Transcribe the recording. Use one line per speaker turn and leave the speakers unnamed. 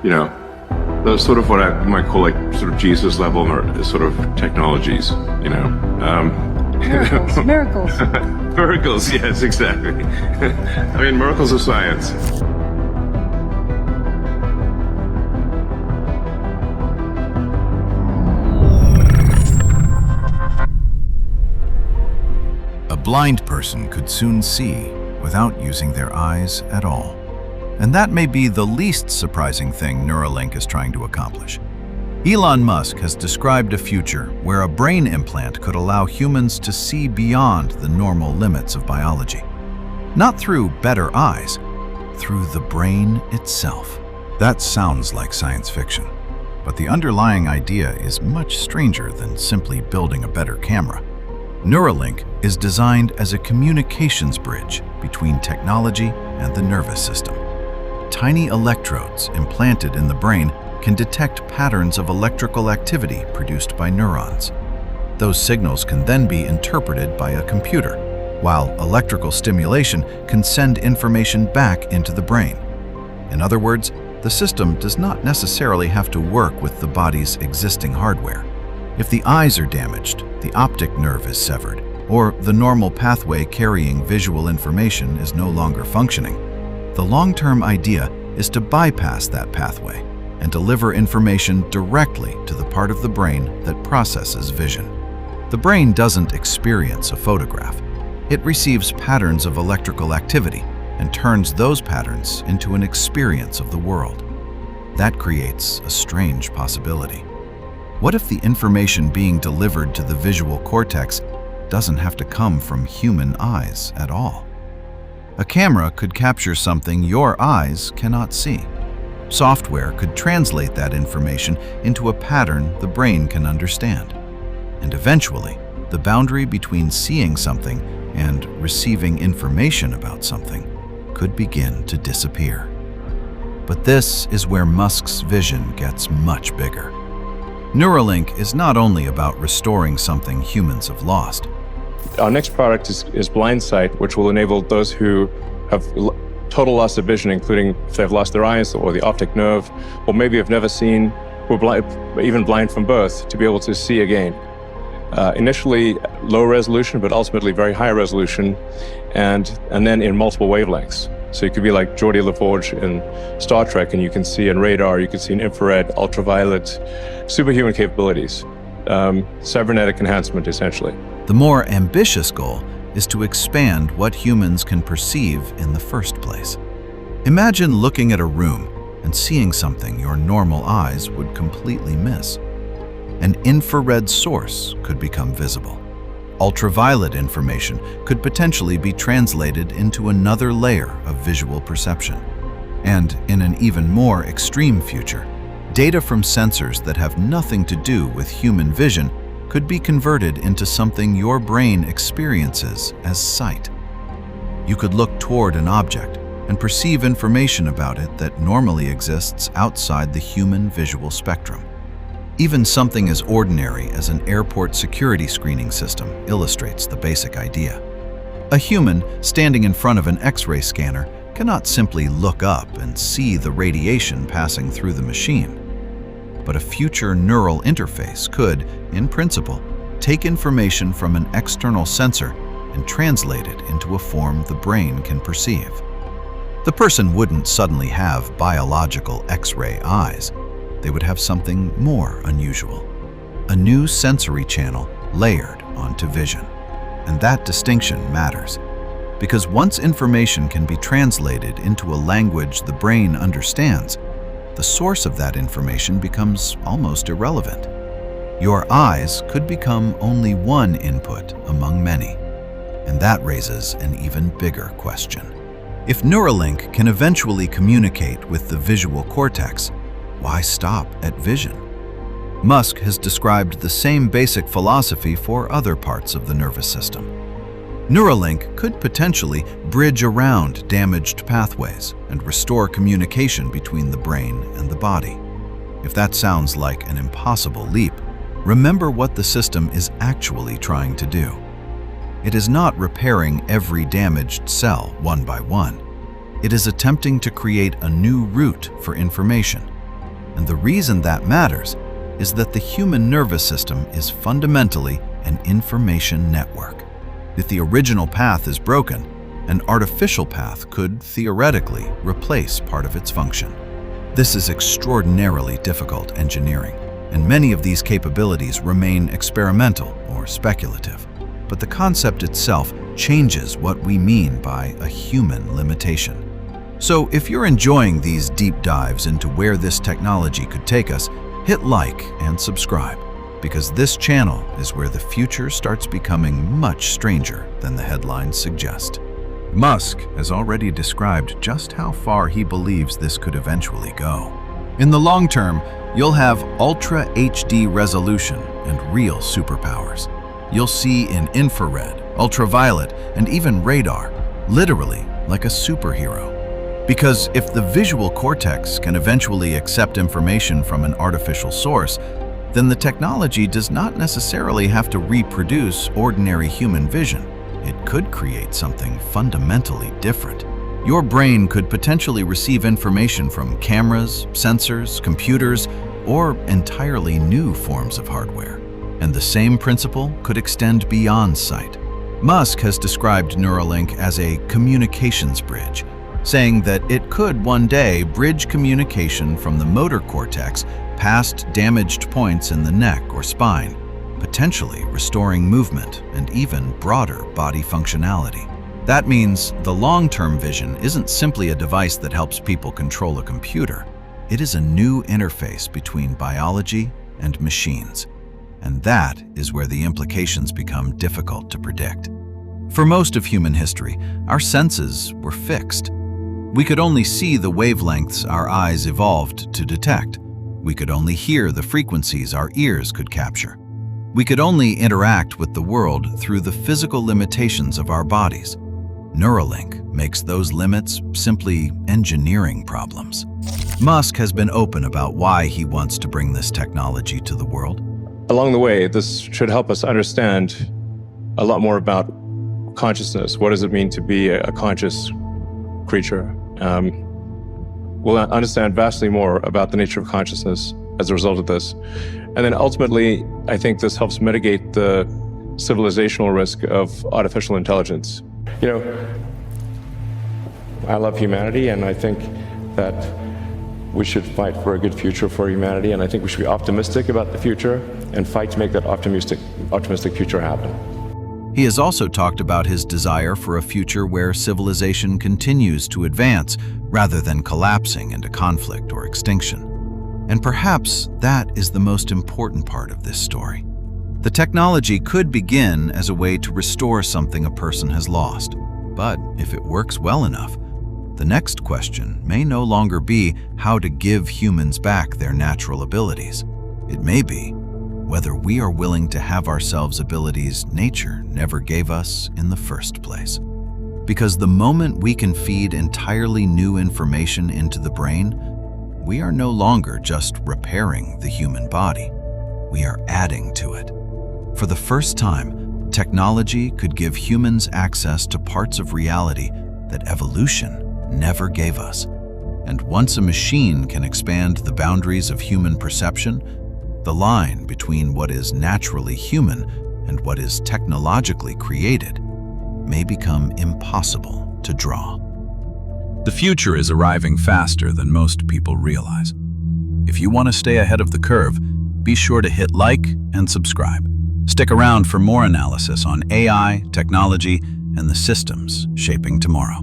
You know, those sort of what I might call like sort of Jesus level sort of technologies, you know.
Miracles, miracles.
Miracles, yes, exactly. I mean, miracles of science.
A blind person could soon see without using their eyes at all. And that may be the least surprising thing Neuralink is trying to accomplish. Elon Musk has described a future where a brain implant could allow humans to see beyond the normal limits of biology. Not through better eyes, through the brain itself. That sounds like science fiction, but the underlying idea is much stranger than simply building a better camera. Neuralink is designed as a communications bridge between technology and the nervous system. Tiny electrodes implanted in the brain can detect patterns of electrical activity produced by neurons. Those signals can then be interpreted by a computer, while electrical stimulation can send information back into the brain. In other words, the system does not necessarily have to work with the body's existing hardware. If the eyes are damaged, the optic nerve is severed, or the normal pathway carrying visual information is no longer functioning, the long-term idea is to bypass that pathway and deliver information directly to the part of the brain that processes vision. The brain doesn't experience a photograph. It receives patterns of electrical activity and turns those patterns into an experience of the world. That creates a strange possibility. What if the information being delivered to the visual cortex doesn't have to come from human eyes at all? A camera could capture something your eyes cannot see. Software could translate that information into a pattern the brain can understand. And eventually, the boundary between seeing something and receiving information about something could begin to disappear. But this is where Musk's vision gets much bigger. Neuralink is not only about restoring something humans have lost.
Our next product is blind sight, which will enable those who have total loss of vision, including if they've lost their eyes or the optic nerve, or maybe have never seen, or even blind from birth, to be able to see again. Initially low resolution, but ultimately very high resolution, and then in multiple wavelengths. So you could be like Geordi LaForge in Star Trek, and you can see in radar, you can see in infrared, ultraviolet, superhuman capabilities, cybernetic enhancement, essentially.
The more ambitious goal is to expand what humans can perceive in the first place. Imagine looking at a room and seeing something your normal eyes would completely miss. An infrared source could become visible. Ultraviolet information could potentially be translated into another layer of visual perception. And in an even more extreme future, data from sensors that have nothing to do with human vision could be converted into something your brain experiences as sight. You could look toward an object and perceive information about it that normally exists outside the human visual spectrum. Even something as ordinary as an airport security screening system illustrates the basic idea. A human standing in front of an X-ray scanner cannot simply look up and see the radiation passing through the machine. But a future neural interface could, in principle, take information from an external sensor and translate it into a form the brain can perceive. The person wouldn't suddenly have biological X-ray eyes. They would have something more unusual, a new sensory channel layered onto vision. And that distinction matters, because once information can be translated into a language the brain understands, the source of that information becomes almost irrelevant. Your eyes could become only one input among many, and that raises an even bigger question. If Neuralink can eventually communicate with the visual cortex, why stop at vision? Musk has described the same basic philosophy for other parts of the nervous system. Neuralink could potentially bridge around damaged pathways and restore communication between the brain and the body. If that sounds like an impossible leap, remember what the system is actually trying to do. It is not repairing every damaged cell one by one. It is attempting to create a new route for information, And the reason that matters is that the human nervous system is fundamentally an information network. If the original path is broken, an artificial path could theoretically replace part of its function. This is extraordinarily difficult engineering, and many of these capabilities remain experimental or speculative. But the concept itself changes what we mean by a human limitation. So if you're enjoying these deep dives into where this technology could take us, hit like and subscribe, because this channel is where the future starts becoming much stranger than the headlines suggest. Musk has already described just how far he believes this could eventually go. In the long term, you'll have Ultra HD resolution and real superpowers. You'll see in infrared, ultraviolet, and even radar, literally like a superhero. Because if the visual cortex can eventually accept information from an artificial source, then the technology does not necessarily have to reproduce ordinary human vision. It could create something fundamentally different. Your brain could potentially receive information from cameras, sensors, computers, or entirely new forms of hardware. And the same principle could extend beyond sight. Musk has described Neuralink as a communications bridge, saying that it could one day bridge communication from the motor cortex past damaged points in the neck or spine, potentially restoring movement and even broader body functionality. That means the long-term vision isn't simply a device that helps people control a computer. It is a new interface between biology and machines. And that is where the implications become difficult to predict. For most of human history, our senses were fixed. We could only see the wavelengths our eyes evolved to detect. We could only hear the frequencies our ears could capture. We could only interact with the world through the physical limitations of our bodies. Neuralink makes those limits simply engineering problems. Musk has been open about why he wants to bring this technology to the world.
Along the way, this should help us understand a lot more about consciousness. What does it mean to be a conscious creature? We'll understand vastly more about the nature of consciousness as a result of this. And then ultimately, I think this helps mitigate the civilizational risk of artificial intelligence. You know, I love humanity, and I think that we should fight for a good future for humanity, and I think we should be optimistic about the future and fight to make that optimistic future happen.
He has also talked about his desire for a future where civilization continues to advance rather than collapsing into conflict or extinction. And perhaps that is the most important part of this story. The technology could begin as a way to restore something a person has lost, but if it works well enough, the next question may no longer be how to give humans back their natural abilities. It may be whether we are willing to have ourselves abilities nature never gave us in the first place. Because the moment we can feed entirely new information into the brain, we are no longer just repairing the human body. We are adding to it. For the first time, technology could give humans access to parts of reality that evolution never gave us. And once a machine can expand the boundaries of human perception, the line between what is naturally human and what is technologically created may become impossible to draw. The future is arriving faster than most people realize. If you want to stay ahead of the curve, be sure to hit like and subscribe. Stick around for more analysis on AI, technology, and the systems shaping tomorrow.